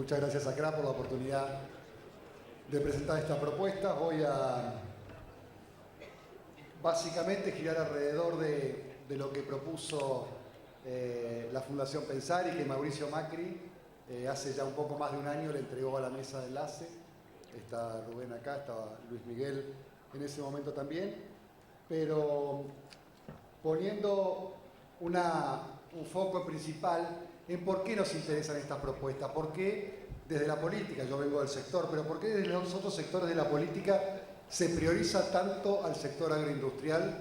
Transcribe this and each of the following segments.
Muchas gracias a CRA por la oportunidad de presentar esta propuesta. Voy a básicamente girar alrededor de lo que propuso la Fundación Pensar y que Mauricio Macri hace ya un poco más de un año le entregó a la mesa de enlace. Está Rubén acá, estaba Luis Miguel en ese momento también, pero poniendo un foco principal en por qué nos interesan estas propuestas, por qué desde la política, yo vengo del sector, pero por qué desde los otros sectores de la política se prioriza tanto al sector agroindustrial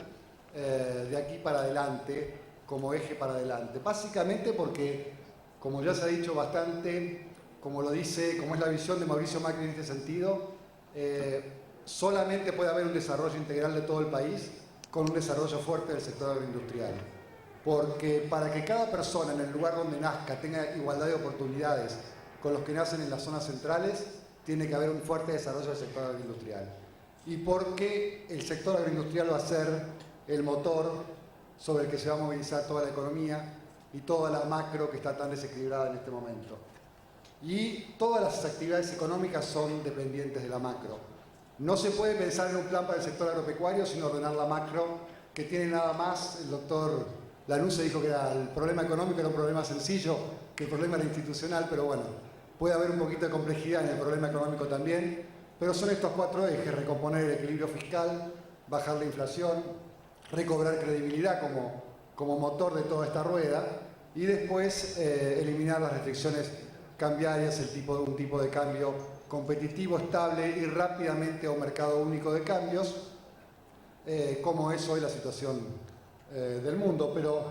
de aquí para adelante, como eje para adelante. Básicamente porque, como ya se ha dicho bastante, como es la visión de Mauricio Macri en este sentido, solamente puede haber un desarrollo integral de todo el país con un desarrollo fuerte del sector agroindustrial. Porque para que cada persona en el lugar donde nazca tenga igualdad de oportunidades con los que nacen en las zonas centrales, tiene que haber un fuerte desarrollo del sector agroindustrial. Y porque el sector agroindustrial va a ser el motor sobre el que se va a movilizar toda la economía y toda la macro que está tan desequilibrada en este momento. Y todas las actividades económicas son dependientes de la macro. No se puede pensar en un plan para el sector agropecuario sin ordenar la macro, que tiene nada más, el doctor Lanuse dijo que el problema económico era un problema sencillo, que el problema era institucional, pero bueno, puede haber un poquito de complejidad en el problema económico también, pero son estos cuatro ejes: recomponer el equilibrio fiscal, bajar la inflación, recobrar credibilidad como motor de toda esta rueda y después eliminar las restricciones cambiarias, un tipo de cambio competitivo, estable y rápidamente a un mercado único de cambios, como es hoy la situación del mundo, pero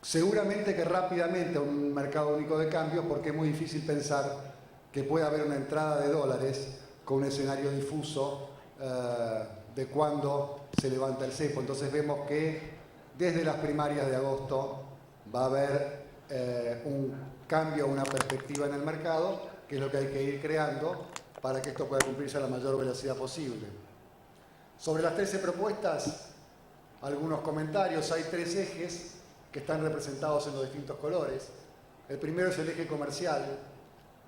seguramente que rápidamente a un mercado único de cambios, porque es muy difícil pensar que pueda haber una entrada de dólares con un escenario difuso de cuándo se levanta el cepo. Entonces vemos que desde las primarias de agosto va a haber un cambio, una perspectiva en el mercado, que es lo que hay que ir creando para que esto pueda cumplirse a la mayor velocidad posible. Sobre las 13 propuestas, algunos comentarios. Hay tres ejes que están representados en los distintos colores. El primero es el eje comercial: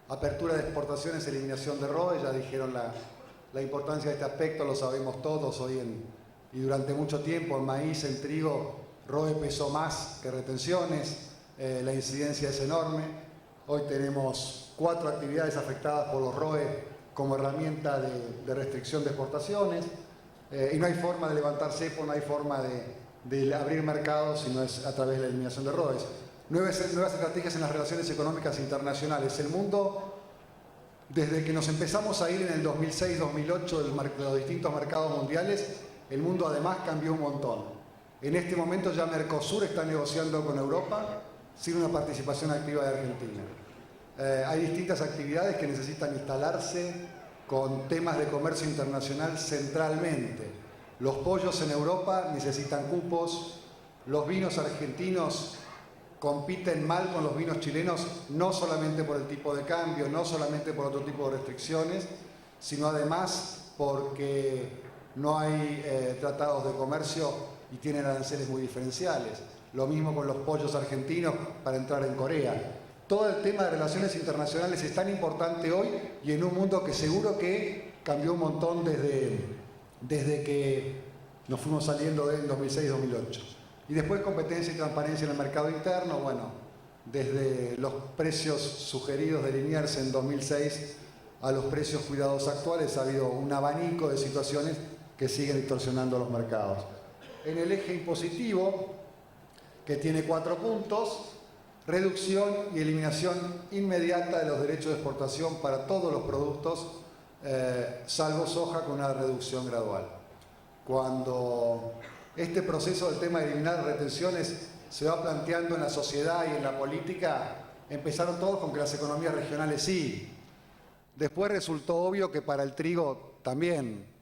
apertura de exportaciones, eliminación de ROE. Ya dijeron la importancia de este aspecto, lo sabemos todos hoy y durante mucho tiempo. En maíz, en trigo, ROE pesó más que retenciones, la incidencia es enorme. Hoy tenemos 4 actividades afectadas por los ROE como herramienta de restricción de exportaciones. Y no hay forma de levantar cepo, no hay forma de abrir mercados si no es a través de la eliminación de ROEs. Nuevas estrategias en las relaciones económicas internacionales. El mundo, desde que nos empezamos a ir en el 2006-2008 de los distintos mercados mundiales, el mundo además cambió un montón. En este momento ya Mercosur está negociando con Europa sin una participación activa de Argentina. Hay distintas actividades que necesitan instalarse con temas de comercio internacional centralmente. Los pollos en Europa necesitan cupos, los vinos argentinos compiten mal con los vinos chilenos, no solamente por el tipo de cambio, no solamente por otro tipo de restricciones, sino además porque no hay tratados de comercio y tienen aranceles muy diferenciales. Lo mismo con los pollos argentinos para entrar en Corea. Todo el tema de relaciones internacionales es tan importante hoy y en un mundo que seguro que cambió un montón desde que nos fuimos saliendo en 2006-2008. Y después competencia y transparencia en el mercado interno, bueno, desde los precios sugeridos de Liniers en 2006 a los precios cuidados actuales ha habido un abanico de situaciones que siguen distorsionando los mercados. En el eje impositivo, que tiene 4 puntos, reducción y eliminación inmediata de los derechos de exportación para todos los productos, salvo soja, con una reducción gradual. Cuando este proceso del tema de eliminar retenciones se va planteando en la sociedad y en la política, empezaron todos con que las economías regionales sí. Después resultó obvio que para el trigo también.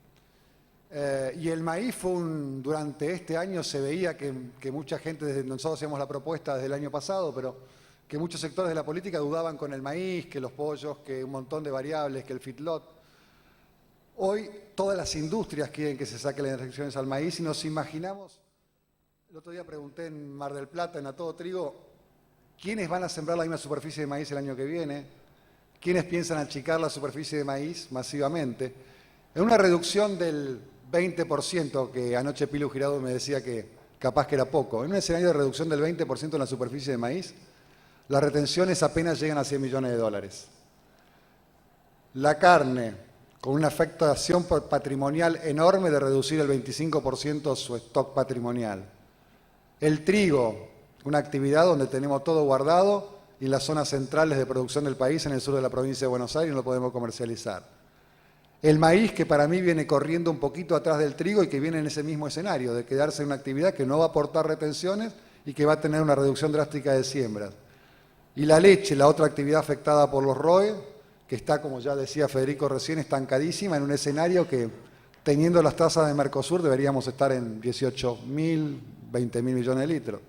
Y el maíz durante este año se veía que mucha gente, nosotros hacíamos la propuesta desde el año pasado, pero que muchos sectores de la política dudaban con el maíz, que los pollos, que un montón de variables, que el feedlot. Hoy todas las industrias quieren que se saquen las restricciones al maíz y nos imaginamos, el otro día pregunté en Mar del Plata, en A Todo Trigo, ¿quiénes van a sembrar la misma superficie de maíz el año que viene? quienes piensan achicar la superficie de maíz masivamente. En una reducción del 20%, que anoche Pilu Girado me decía que capaz que era poco, en un escenario de reducción del 20% en la superficie de maíz, las retenciones apenas llegan a 100 millones de dólares. La carne, con una afectación patrimonial enorme de reducir el 25% su stock patrimonial. El trigo, una actividad donde tenemos todo guardado y en las zonas centrales de producción del país, en el sur de la provincia de Buenos Aires, no lo podemos comercializar. El maíz, que para mí viene corriendo un poquito atrás del trigo y que viene en ese mismo escenario, de quedarse en una actividad que no va a aportar retenciones y que va a tener una reducción drástica de siembras. Y la leche, la otra actividad afectada por los ROE, que está, como ya decía Federico recién, estancadísima en un escenario que, teniendo las tasas de Mercosur, deberíamos estar en 18.000, 20.000 millones de litros.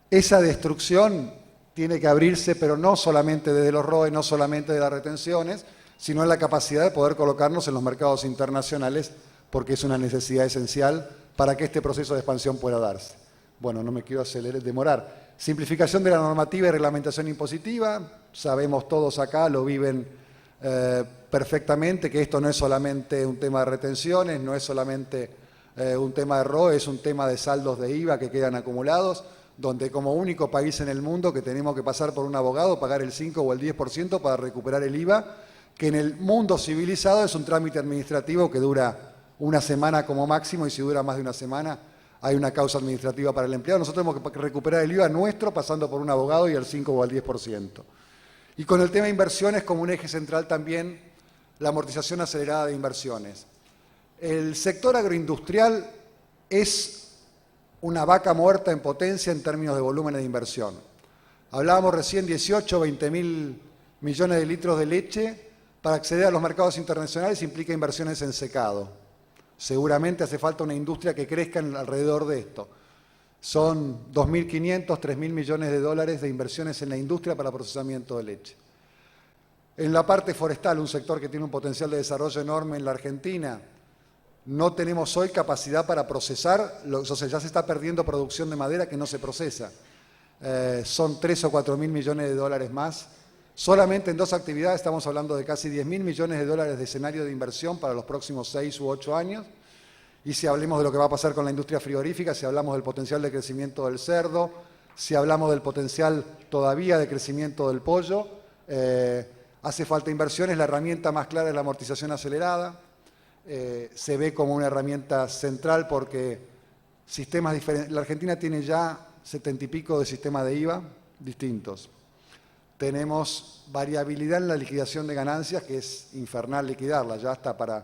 Esa destrucción tiene que abrirse, pero no solamente desde los ROE, no solamente de las retenciones, sino en la capacidad de poder colocarnos en los mercados internacionales, porque es una necesidad esencial para que este proceso de expansión pueda darse. Bueno, no me quiero demorar. Simplificación de la normativa y reglamentación impositiva. Sabemos todos acá, lo viven perfectamente, que esto no es solamente un tema de retenciones, no es solamente un tema de ROE, es un tema de saldos de IVA que quedan acumulados, donde como único país en el mundo que tenemos que pasar por un abogado, pagar el 5 o el 10% para recuperar el IVA, que en el mundo civilizado es un trámite administrativo que dura una semana como máximo, y si dura más de una semana hay una causa administrativa para el empleado. Nosotros tenemos que recuperar el IVA nuestro pasando por un abogado y el 5 o el 10%. Y con el tema de inversiones como un eje central también la amortización acelerada de inversiones. El sector agroindustrial es una vaca muerta en potencia en términos de volúmenes de inversión. Hablábamos recién 18 o 20 mil millones de litros de leche. Para acceder a los mercados internacionales implica inversiones en secado. Seguramente hace falta una industria que crezca alrededor de esto. Son 2.500, 3.000 millones de dólares de inversiones en la industria para procesamiento de leche. En la parte forestal, un sector que tiene un potencial de desarrollo enorme en la Argentina, no tenemos hoy capacidad para procesar, o sea, ya se está perdiendo producción de madera que no se procesa. Son 3 o 4 mil millones de dólares más. Solamente en dos actividades estamos hablando de casi 10.000 millones de dólares de escenario de inversión para los próximos 6 u 8 años. Y si hablemos de lo que va a pasar con la industria frigorífica, si hablamos del potencial de crecimiento del cerdo, si hablamos del potencial todavía de crecimiento del pollo, hace falta inversiones. La herramienta más clara es la amortización acelerada. Se ve como una herramienta central porque sistemas diferentes. La Argentina tiene ya 70 y pico de sistemas de IVA distintos. Tenemos variabilidad en la liquidación de ganancias, que es infernal liquidarla, ya hasta para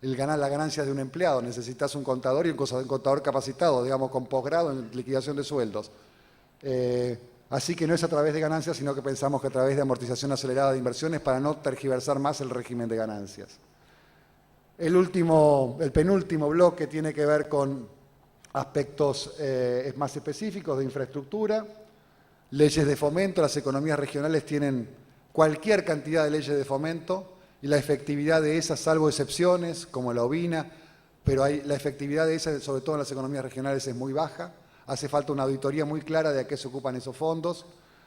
las ganancias de un empleado. Necesitas un contador y un contador capacitado, digamos, con posgrado en liquidación de sueldos. Así que no es a través de ganancias, sino que pensamos que a través de amortización acelerada de inversiones para no tergiversar más el régimen de ganancias. El penúltimo bloque tiene que ver con aspectos más específicos de infraestructura, leyes de fomento. Las economías regionales tienen cualquier cantidad de leyes de fomento y la efectividad de esas, salvo excepciones como la ovina, pero la efectividad de esas, sobre todo en las economías regionales, es muy baja. Hace falta una auditoría muy clara de a qué se ocupan esos fondos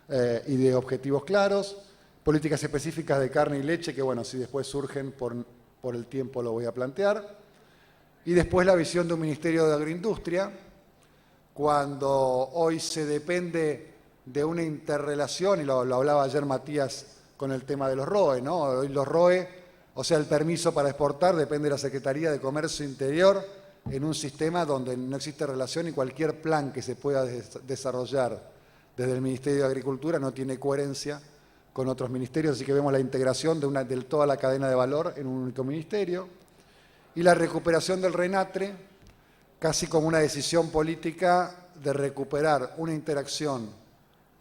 y de objetivos claros. Políticas específicas de carne y leche, que bueno, si después surgen por el tiempo lo voy a plantear. Y después la visión de un Ministerio de Agroindustria, cuando hoy se depende de una interrelación, y lo hablaba ayer Matías con el tema de los ROE, ¿no? Hoy los ROE, o sea, el permiso para exportar depende de la Secretaría de Comercio Interior, en un sistema donde no existe relación y cualquier plan que se pueda desarrollar desde el Ministerio de Agricultura no tiene coherencia con otros ministerios, así que vemos la integración de toda la cadena de valor en un único ministerio. Y la recuperación del RENATRE, casi como una decisión política de recuperar una interacción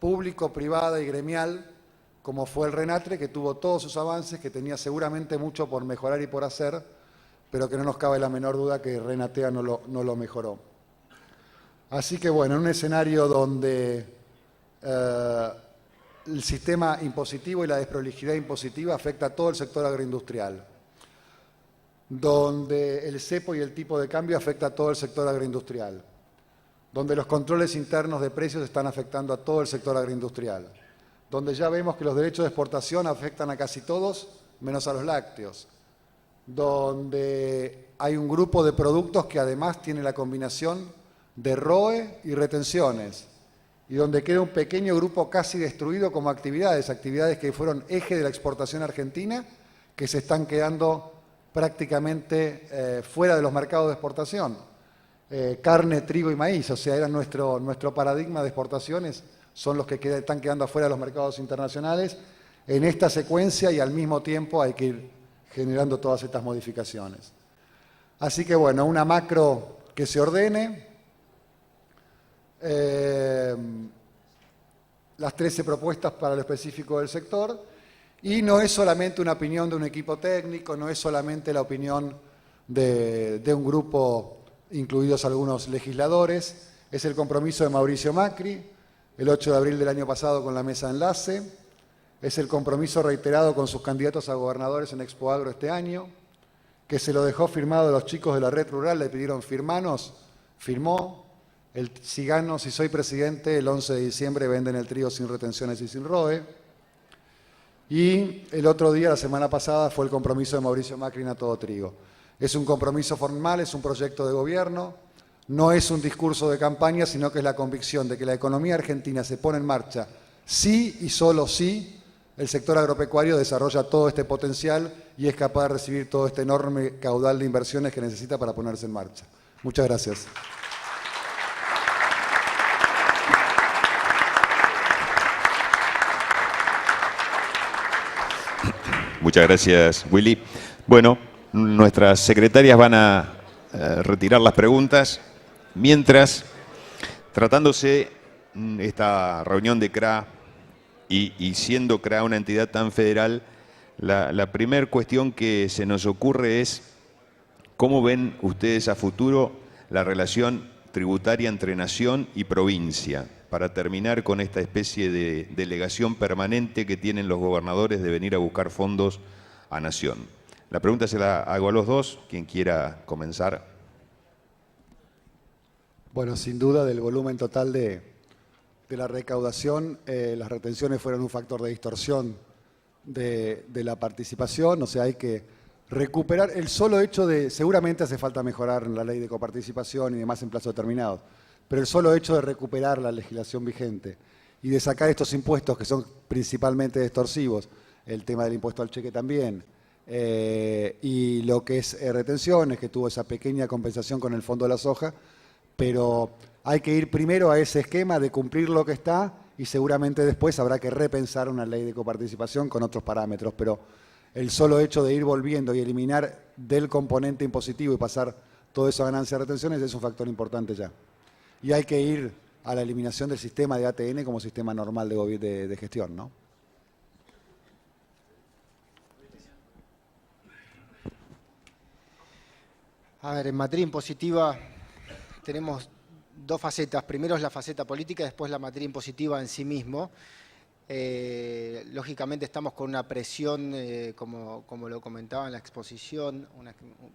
público-privada y gremial, como fue el RENATRE, que tuvo todos sus avances, que tenía seguramente mucho por mejorar y por hacer, pero que no nos cabe la menor duda que Renatea no lo mejoró. Así que bueno, en un escenario donde el sistema impositivo y la desprolijidad impositiva afecta a todo el sector agroindustrial, donde el cepo y el tipo de cambio afecta a todo el sector agroindustrial, donde los controles internos de precios están afectando a todo el sector agroindustrial, donde ya vemos que los derechos de exportación afectan a casi todos, menos a los lácteos, donde hay un grupo de productos que además tiene la combinación de ROE y retenciones, y donde queda un pequeño grupo casi destruido como actividades que fueron eje de la exportación argentina, que se están quedando prácticamente fuera de los mercados de exportación. Carne, trigo y maíz, o sea, era nuestro paradigma de exportaciones, son los que están quedando afuera de los mercados internacionales. En esta secuencia y al mismo tiempo hay que ir generando todas estas modificaciones. Así que bueno, una macro que se ordene. Las 13 propuestas para lo específico del sector, y no es solamente una opinión de un equipo técnico, no es solamente la opinión de un grupo, incluidos algunos legisladores, es el compromiso de Mauricio Macri, el 8 de abril del año pasado con la mesa de enlace, es el compromiso reiterado con sus candidatos a gobernadores en Expo Agro este año, que se lo dejó firmado a los chicos de la red rural, le pidieron firmanos, firmó. Si gano, si soy presidente, el 11 de diciembre venden el trigo sin retenciones y sin ROE. Y el otro día, la semana pasada, fue el compromiso de Mauricio Macri en A Todo Trigo. Es un compromiso formal, es un proyecto de gobierno, no es un discurso de campaña, sino que es la convicción de que la economía argentina se pone en marcha sí y solo sí el sector agropecuario desarrolla todo este potencial y es capaz de recibir todo este enorme caudal de inversiones que necesita para ponerse en marcha. Muchas gracias. Muchas gracias, Willy. Bueno, nuestras secretarias van a retirar las preguntas. Mientras, tratándose esta reunión de CRA y siendo CRA una entidad tan federal, la primera cuestión que se nos ocurre es ¿cómo ven ustedes a futuro la relación tributaria entre nación y provincia? Para terminar con esta especie de delegación permanente que tienen los gobernadores de venir a buscar fondos a nación. La pregunta se la hago a los dos, quien quiera comenzar. Bueno, sin duda del volumen total de la recaudación, las retenciones fueron un factor de distorsión de la participación, o sea, hay que recuperar el solo hecho de, seguramente hace falta mejorar la ley de coparticipación y demás en plazo determinado, pero el solo hecho de recuperar la legislación vigente y de sacar estos impuestos que son principalmente extorsivos, el tema del impuesto al cheque también, y lo que es retenciones, que tuvo esa pequeña compensación con el fondo de la soja, pero hay que ir primero a ese esquema de cumplir lo que está y seguramente después habrá que repensar una ley de coparticipación con otros parámetros, pero el solo hecho de ir volviendo y eliminar del componente impositivo y pasar toda esa ganancia de retenciones es un factor importante ya. Y hay que ir a la eliminación del sistema de ATN como sistema normal de gestión, ¿no? A ver, en materia impositiva tenemos dos facetas. Primero es la faceta política, después la materia impositiva en sí mismo. Lógicamente estamos con una presión, como lo comentaba en la exposición,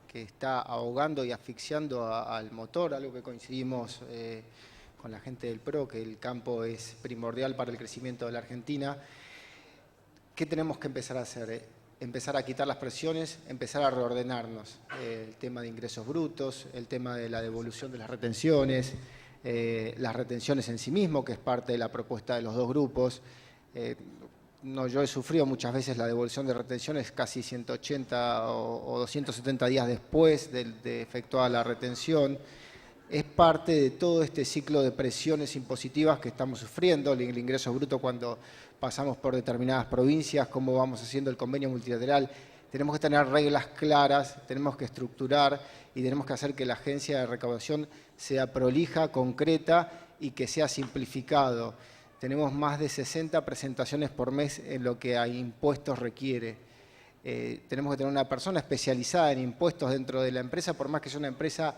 que está ahogando y asfixiando al motor, algo que coincidimos con la gente del PRO, que el campo es primordial para el crecimiento de la Argentina. ¿Qué tenemos que empezar a hacer? Empezar a quitar las presiones, empezar a reordenarnos. El tema de ingresos brutos, el tema de la devolución de las retenciones en sí mismo, que es parte de la propuesta de los dos grupos. Yo he sufrido muchas veces la devolución de retenciones casi 180 o 270 días después de efectuada la retención. Es parte de todo este ciclo de presiones impositivas que estamos sufriendo, el ingreso bruto cuando pasamos por determinadas provincias, cómo vamos haciendo el convenio multilateral. Tenemos que tener reglas claras, tenemos que estructurar y tenemos que hacer que la agencia de recaudación sea prolija, concreta y que sea simplificado. Tenemos más de 60 presentaciones por mes en lo que a impuestos requiere. Tenemos que tener una persona especializada en impuestos dentro de la empresa, por más que sea una empresa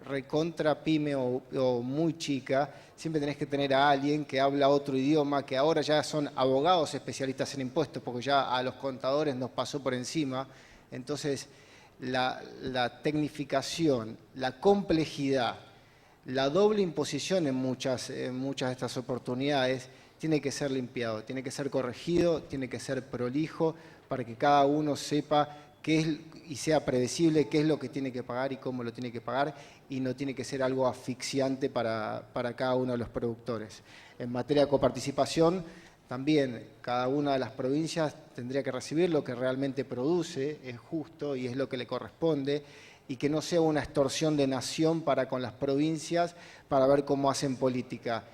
recontra pyme o muy chica, siempre tenés que tener a alguien que habla otro idioma, que ahora ya son abogados especialistas en impuestos, porque ya a los contadores nos pasó por encima. Entonces, la tecnificación, la complejidad, la doble imposición en muchas de estas oportunidades tiene que ser limpiado, tiene que ser corregido, tiene que ser prolijo para que cada uno sepa qué es, y sea predecible qué es lo que tiene que pagar y cómo lo tiene que pagar, y no tiene que ser algo asfixiante para cada uno de los productores. En materia de coparticipación, también cada una de las provincias tendría que recibir lo que realmente produce, es justo y es lo que le corresponde, y que no sea una extorsión de nación para con las provincias para ver cómo hacen política.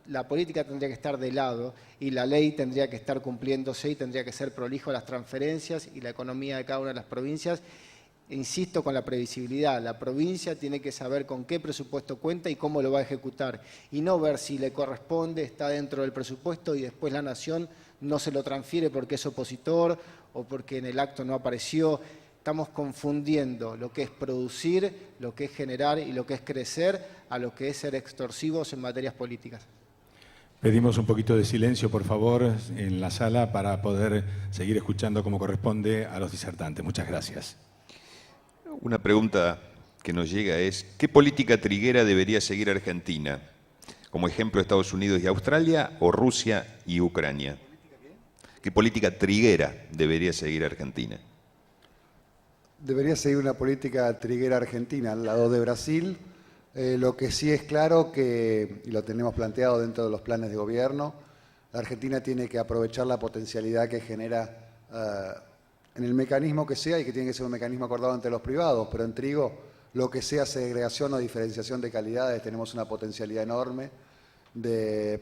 La política tendría que estar de lado y la ley tendría que estar cumpliéndose y tendría que ser prolijo las transferencias y la economía de cada una de las provincias. Insisto con la previsibilidad, la provincia tiene que saber con qué presupuesto cuenta y cómo lo va a ejecutar, y no ver si le corresponde, está dentro del presupuesto y después la nación no se lo transfiere porque es opositor o porque en el acto no apareció. Estamos confundiendo lo que es producir, lo que es generar y lo que es crecer a lo que es ser extorsivos en materias políticas. Pedimos un poquito de silencio, por favor, en la sala para poder seguir escuchando como corresponde a los disertantes. Muchas gracias. Una pregunta que nos llega es, ¿qué política triguera debería seguir Argentina? Como ejemplo, Estados Unidos y Australia, o Rusia y Ucrania. ¿Qué política triguera debería seguir Argentina? Debería seguir una política triguera argentina al lado de Brasil. Lo que sí es claro que, y lo tenemos planteado dentro de los planes de gobierno, la Argentina tiene que aprovechar la potencialidad que genera en el mecanismo que sea, y que tiene que ser un mecanismo acordado entre los privados, pero en trigo, lo que sea segregación o diferenciación de calidades, tenemos una potencialidad enorme,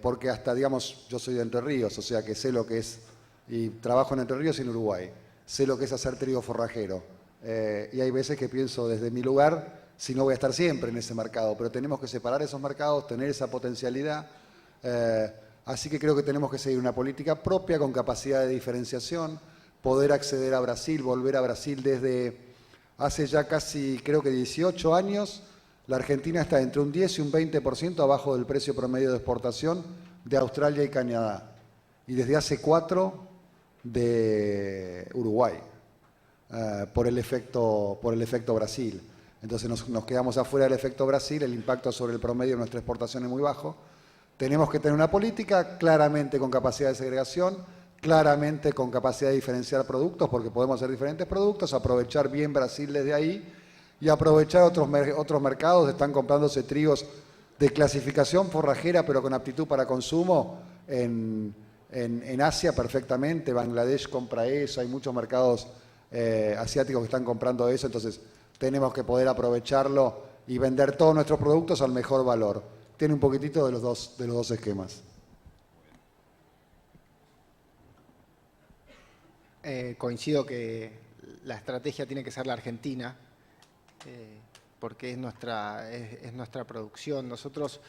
porque hasta, digamos, yo soy de Entre Ríos, o sea que sé lo que es, y trabajo en Entre Ríos y en Uruguay, sé lo que es hacer trigo forrajero, y hay veces que pienso desde mi lugar, si no voy a estar siempre en ese mercado, pero tenemos que separar esos mercados, tener esa potencialidad, así que creo que tenemos que seguir una política propia con capacidad de diferenciación, poder acceder a Brasil, volver a Brasil desde hace ya casi, creo que 18 años, la Argentina está entre un 10 y un 20% abajo del precio promedio de exportación de Australia y Canadá, y desde hace 4 de Uruguay, por el efecto Brasil. Entonces nos quedamos afuera del efecto Brasil, el impacto sobre el promedio de nuestra exportación es muy bajo. Tenemos que tener una política claramente con capacidad de segregación, claramente con capacidad de diferenciar productos, porque podemos hacer diferentes productos, aprovechar bien Brasil desde ahí y aprovechar otros mercados. Están comprándose trigos de clasificación forrajera, pero con aptitud para consumo en Asia perfectamente. Bangladesh compra eso, hay muchos mercados asiáticos que están comprando eso, entonces tenemos que poder aprovecharlo y vender todos nuestros productos al mejor valor. Tiene un poquitito de los dos esquemas. Coincido que la estrategia tiene que ser la Argentina, porque es nuestra producción. Nosotros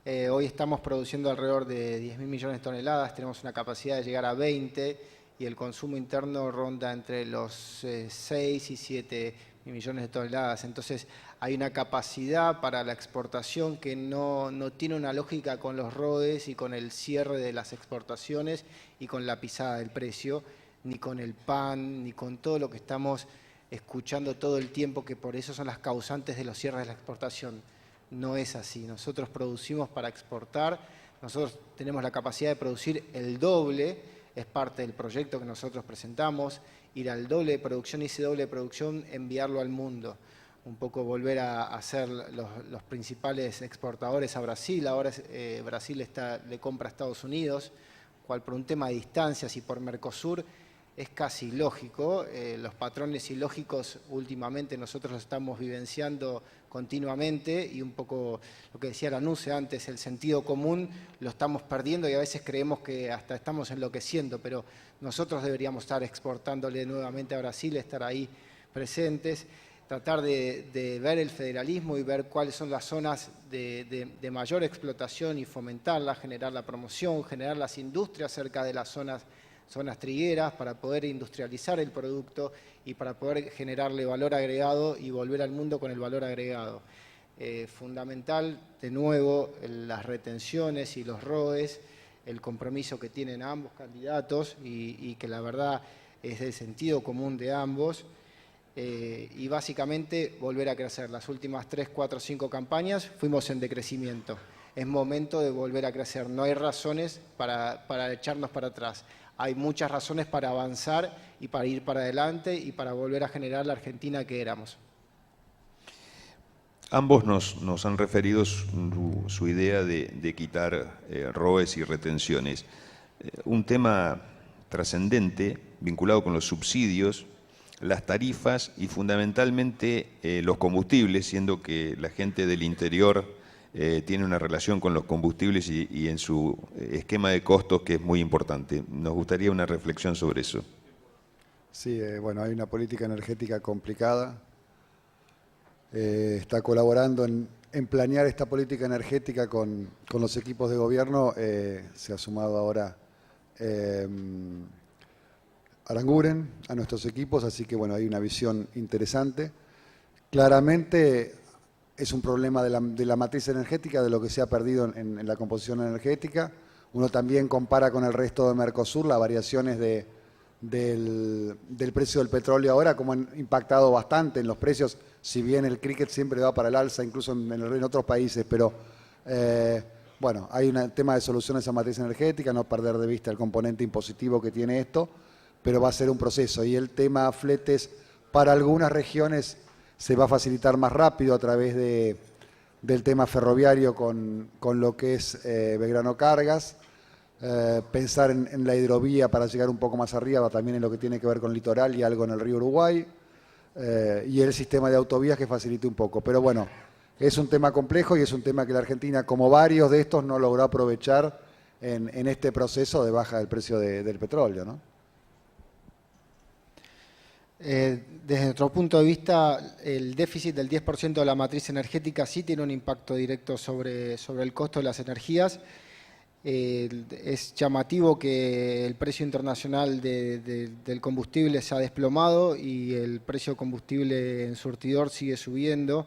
hoy estamos produciendo alrededor de 10.000 millones de toneladas, tenemos una capacidad de llegar a 20 y el consumo interno ronda entre los 6 y 7 millones de toneladas. Entonces hay una capacidad para la exportación que no tiene una lógica con los RODES y con el cierre de las exportaciones y con la pisada del precio, ni con el pan, ni con todo lo que estamos escuchando todo el tiempo, que por eso son las causantes de los cierres de la exportación. No es así. Nosotros producimos para exportar, nosotros tenemos la capacidad de producir el doble, es parte del proyecto que nosotros presentamos, ir al doble de producción y ese doble de producción enviarlo al mundo. Un poco volver a ser los principales exportadores a Brasil. Ahora Brasil le compra a Estados Unidos, cual por un tema de distancias y por Mercosur es casi lógico. Los patrones ilógicos últimamente nosotros los estamos vivenciando continuamente y un poco lo que decía Lanuse antes, el sentido común lo estamos perdiendo y a veces creemos que hasta estamos enloqueciendo, pero nosotros deberíamos estar exportándole nuevamente a Brasil, estar ahí presentes, tratar de ver el federalismo y ver cuáles son las zonas de mayor explotación y fomentarla, generar la promoción, generar las industrias cerca de las zonas trigueras para poder industrializar el producto y para poder generarle valor agregado y volver al mundo con el valor agregado. Fundamental, de nuevo, las retenciones y los ROEs, el compromiso que tienen ambos candidatos y que la verdad es del sentido común de ambos. Y básicamente volver a crecer. Las últimas 3, 4, 5 campañas fuimos en decrecimiento. es momento de volver a crecer. No hay razones para echarnos para atrás. Hay muchas razones para avanzar y para ir para adelante y para volver a generar la Argentina que éramos. Ambos nos han referido su idea de quitar ROEs y retenciones. Un tema trascendente vinculado con los subsidios, las tarifas y fundamentalmente los combustibles, siendo que la gente del interior tiene una relación con los combustibles y en su esquema de costos que es muy importante. Nos gustaría una reflexión sobre eso. Sí, bueno, hay una política energética complicada. Está colaborando en planear esta política energética con los equipos de gobierno. Se ha sumado ahora Aranguren a nuestros equipos, así que bueno, hay una visión interesante. Claramente es un problema de la matriz energética, de lo que se ha perdido en la composición energética. Uno también compara con el resto de Mercosur las variaciones del precio del petróleo ahora, como han impactado bastante en los precios, si bien el cricket siempre va para el alza, incluso en otros países, pero bueno, hay un tema de soluciones a matriz energética, no perder de vista el componente impositivo que tiene esto, pero va a ser un proceso. Y el tema fletes para algunas regiones se va a facilitar más rápido a través del tema ferroviario con lo que es Belgrano Cargas. Pensar en la hidrovía para llegar un poco más arriba, también en lo que tiene que ver con litoral y algo en el río Uruguay, y el sistema de autovías que facilite un poco. Pero bueno, es un tema complejo y es un tema que la Argentina, como varios de estos, no logró aprovechar en este proceso de baja del precio del petróleo, ¿no? Desde nuestro punto de vista, el déficit del 10% de la matriz energética sí tiene un impacto directo sobre el costo de las energías. Es llamativo que el precio internacional del combustible se ha desplomado y el precio de combustible en surtidor sigue subiendo.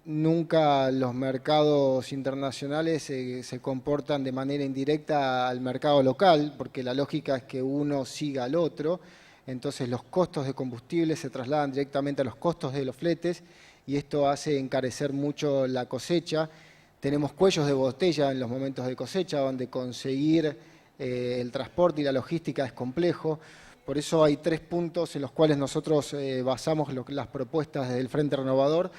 Nunca los mercados internacionales se comportan de manera indirecta al mercado local, porque la lógica es que uno siga al otro. Entonces los costos de combustible se trasladan directamente a los costos de los fletes y esto hace encarecer mucho la cosecha. Tenemos cuellos de botella en los momentos de cosecha, donde conseguir el transporte y la logística es complejo. Por eso hay 3 puntos en los cuales nosotros basamos las propuestas del Frente Renovador.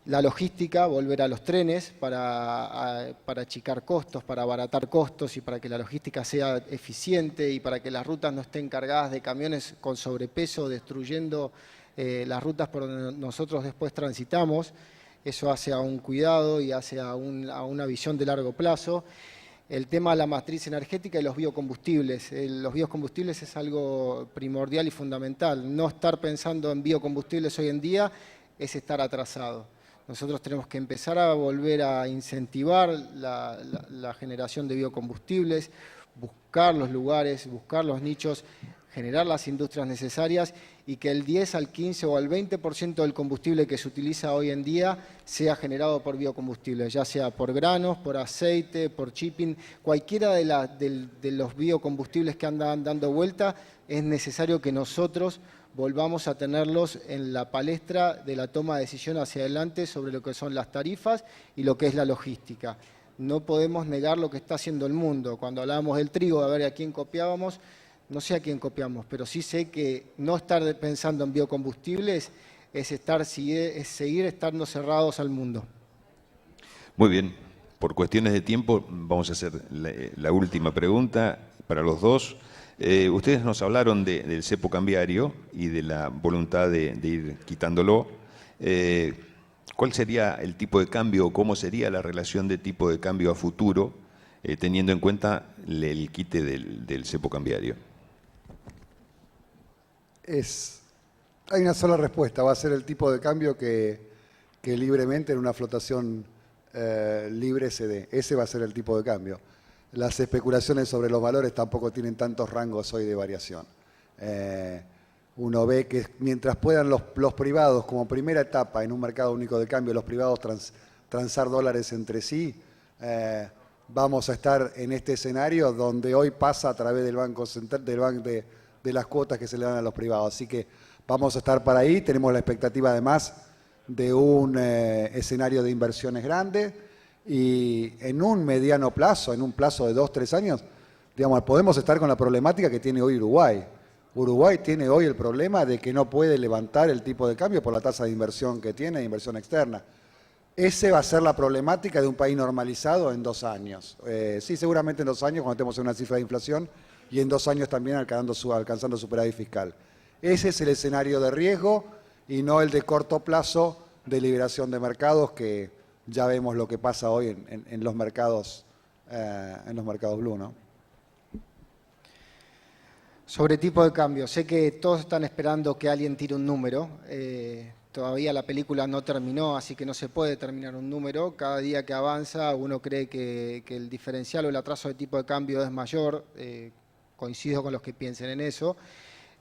La logística, volver a los trenes para achicar costos, para abaratar costos y para que la logística sea eficiente y para que las rutas no estén cargadas de camiones con sobrepeso, destruyendo las rutas por donde nosotros después transitamos. Eso hace a un cuidado y hace a una visión de largo plazo. El tema de la matriz energética y los biocombustibles. Los biocombustibles es algo primordial y fundamental. No estar pensando en biocombustibles hoy en día es estar atrasado. Nosotros tenemos que empezar a volver a incentivar la generación de biocombustibles, buscar los lugares, buscar los nichos, generar las industrias necesarias y que el 10 al 15 o al 20% del combustible que se utiliza hoy en día sea generado por biocombustibles, ya sea por granos, por aceite, por shipping, cualquiera de los biocombustibles que andan dando vuelta, es necesario que nosotros volvamos a tenerlos en la palestra de la toma de decisión hacia adelante sobre lo que son las tarifas y lo que es la logística. No podemos negar lo que está haciendo el mundo. Cuando hablábamos del trigo, a ver a quién copiábamos, no sé a quién copiamos, pero sí sé que no estar pensando en biocombustibles es seguir estando cerrados al mundo. Muy bien. Por cuestiones de tiempo vamos a hacer la última pregunta para los dos. Ustedes nos hablaron del cepo cambiario y de la voluntad de ir quitándolo. ¿Cuál sería el tipo de cambio o cómo sería la relación de tipo de cambio a futuro teniendo en cuenta el quite del cepo cambiario? Hay una sola respuesta, va a ser el tipo de cambio que libremente en una flotación libre se dé. Ese va a ser el tipo de cambio. Las especulaciones sobre los valores tampoco tienen tantos rangos hoy de variación. Uno ve que mientras puedan los privados, como primera etapa en un mercado único de cambio, los privados transar dólares entre sí, vamos a estar en este escenario donde hoy pasa a través del Banco Central, de las cuotas que se le dan a los privados. Así que vamos a estar para ahí, tenemos la expectativa además de un escenario de inversiones grande Y en un mediano plazo, en un plazo de 2, 3 años, digamos, podemos estar con la problemática que tiene hoy Uruguay. Uruguay tiene hoy el problema de que no puede levantar el tipo de cambio por la tasa de inversión que tiene, de inversión externa. Esa va a ser la problemática de un país normalizado en 2 años. Sí, seguramente en 2 años, cuando estemos en una cifra de inflación, y en 2 años también alcanzando superávit fiscal. Ese es el escenario de riesgo y no el de corto plazo de liberación de mercados, que ya vemos lo que pasa hoy en los mercados blue, ¿no? Sobre tipo de cambio, sé que todos están esperando que alguien tire un número. Todavía la película no terminó, así que no se puede determinar un número. Cada día que avanza uno cree que el diferencial o el atraso de tipo de cambio es mayor. Coincido con los que piensen en eso.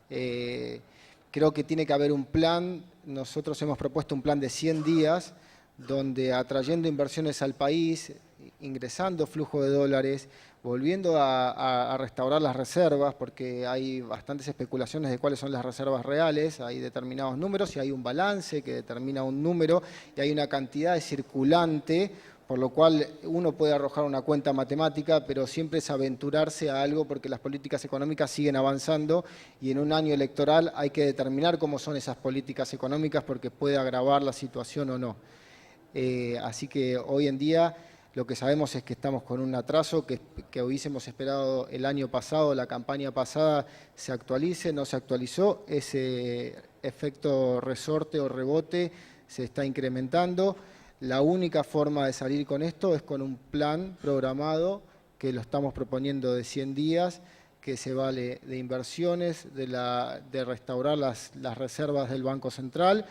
Creo que tiene que haber un plan. Nosotros hemos propuesto un plan de 100 días, donde atrayendo inversiones al país, ingresando flujo de dólares, volviendo a restaurar las reservas, porque hay bastantes especulaciones de cuáles son las reservas reales, hay determinados números y hay un balance que determina un número y hay una cantidad de circulante, por lo cual uno puede arrojar una cuenta matemática, pero siempre es aventurarse a algo porque las políticas económicas siguen avanzando y en un año electoral hay que determinar cómo son esas políticas económicas porque puede agravar la situación o no. Así que hoy en día lo que sabemos es que estamos con un atraso que hubiésemos esperado el año pasado, la campaña pasada se actualice, no se actualizó, ese efecto resorte o rebote se está incrementando. La única forma de salir con esto es con un plan programado que lo estamos proponiendo de 100 días, que se vale de inversiones, de restaurar las reservas del Banco Central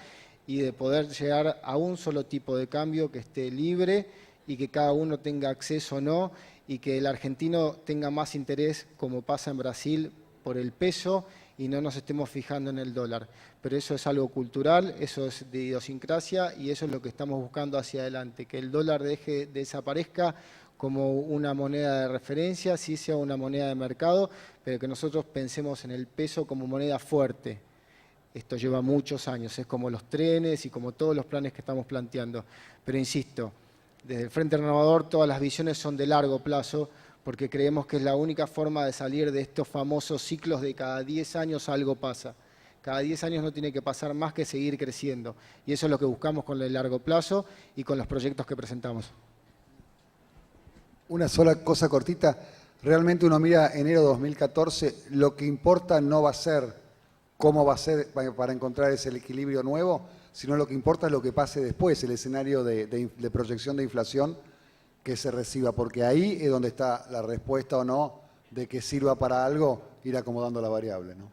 y de poder llegar a un solo tipo de cambio que esté libre y que cada uno tenga acceso o no, y que el argentino tenga más interés, como pasa en Brasil, por el peso y no nos estemos fijando en el dólar. Pero eso es algo cultural, eso es de idiosincrasia y eso es lo que estamos buscando hacia adelante, que el dólar desaparezca como una moneda de referencia, sí sea una moneda de mercado, pero que nosotros pensemos en el peso como moneda fuerte. Esto lleva muchos años, es como los trenes y como todos los planes que estamos planteando. Pero insisto, desde el Frente Renovador todas las visiones son de largo plazo porque creemos que es la única forma de salir de estos famosos ciclos de cada 10 años algo pasa. Cada 10 años no tiene que pasar más que seguir creciendo. Y eso es lo que buscamos con el largo plazo y con los proyectos que presentamos. Una sola cosa cortita. Realmente uno mira enero de 2014, lo que importa no va a ser cómo va a ser para encontrar ese equilibrio nuevo, sino lo que importa es lo que pase después, el escenario de proyección de inflación que se reciba, porque ahí es donde está la respuesta o no de que sirva para algo ir acomodando la variable, ¿no?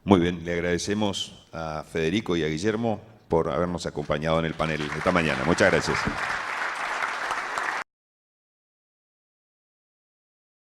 Muy bien, le agradecemos a Federico y a Guillermo por habernos acompañado en el panel esta mañana. Muchas gracias.